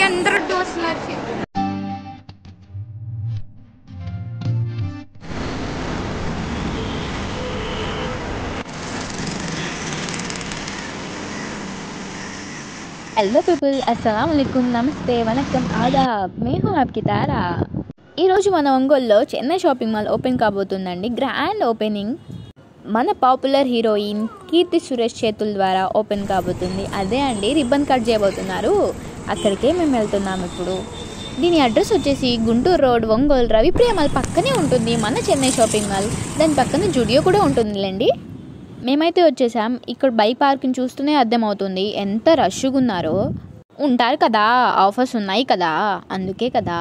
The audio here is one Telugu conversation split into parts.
అందరూ దోస్తున్నారు. हेलो पीपल, अस्सलाम वालेकुम, नमस्ते, वनक्कम, आदाब. मैं हूँ आपकी तारा. ఈ రోజు మన ఒంగోలులో చెన్నై షాపింగ్ మాల్ ఓపెన్ కాబోతుందండి. గ్రాండ్ ఓపెనింగ్ మన పాపులర్ హీరోయిన్ కీర్తి సురేష్ చేతుల ద్వారా ఓపెన్ కాబోతుంది. అదే అండి, రిబ్బన్ కట్ చేయబోతున్నారు. అక్కడికే మేము వెళ్తున్నాం ఇప్పుడు. దీని అడ్రస్ వచ్చేసి గుంటూరు రోడ్, ఒంగోలు రవిప్రియ మాల్ పక్కనే ఉంటుంది మన చెన్నై షాపింగ్ మాల్. దాని పక్కన జుడియో కూడా ఉంటుందిలేండి. మేమైతే వచ్చేసాం. ఇక్కడ బైక్ పార్కింగ్ చూస్తూనే అర్థమవుతుంది ఎంత రష్గా ఉన్నారో. ఉంటారు కదా, ఆఫర్స్ ఉన్నాయి కదా, అందుకే కదా.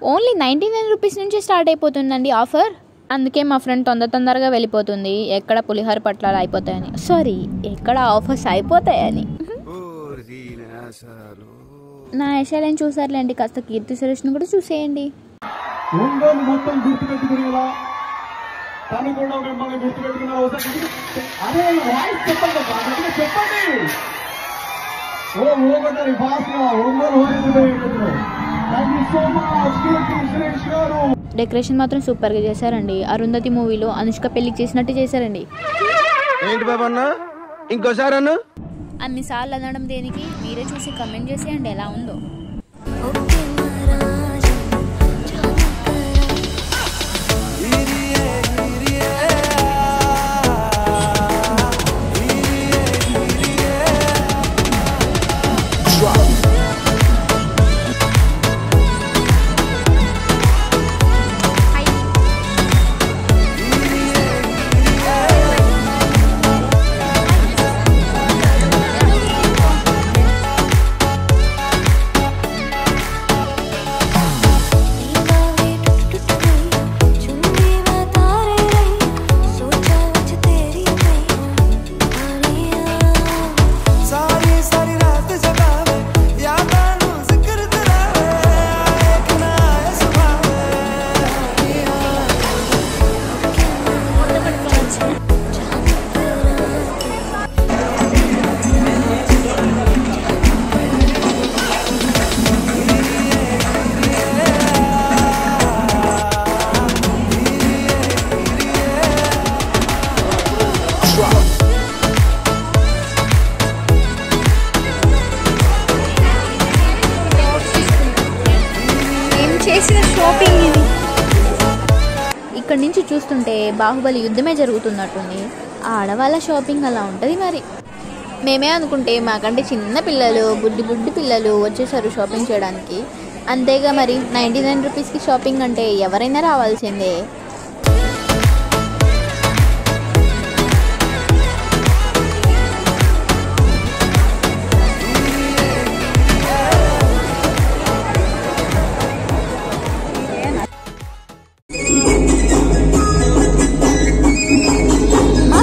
ఓన్లీ 99 రూపీస్ నుంచి స్టార్ట్ అయిపోతుందండి ఆఫర్. అందుకే మా ఫ్రెండ్ తొందరగా వెళ్ళిపోతుంది. ఎక్కడ పులిహోర పట్లాలు అయిపోతాయని, సారీ, ఎక్కడ ఆఫర్స్ అయిపోతాయని. నా యశాలని చూసారులేండి, కాస్త కీర్తి సురేష్ని కూడా చూసేయండి. డెకరేషన్ మాత్రం సూపర్ గా చేశారండి. అరుంధతి మూవీలో అనుష్క పెళ్లికి చేసినట్టు చేశారండి. అన్నిసార్లు అనడం దేనికి, మీరే చూసి కమెంట్ చేసేయండి ఎలా ఉందో. చేసిన షాపింగ్ ఇది. ఇక్కడ నుంచి చూస్తుంటే బాహుబలి యుద్ధమే జరుగుతున్నట్టుంది. ఆడవాళ్ళ షాపింగ్ అలా ఉంటుంది మరి. మేమే అనుకుంటే మాకంటే చిన్న పిల్లలు, బుడ్డి పిల్లలు వచ్చేసారు షాపింగ్ చేయడానికి. అంతేగా మరి, 99 రూపీస్కి షాపింగ్ అంటే ఎవరైనా రావాల్సిందే.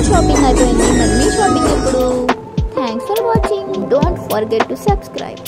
షాపింగ్ అయిపోయింది, మరి మీ షాపింగ్ ఎప్పుడు? Thanks for watching. Don't forget to subscribe.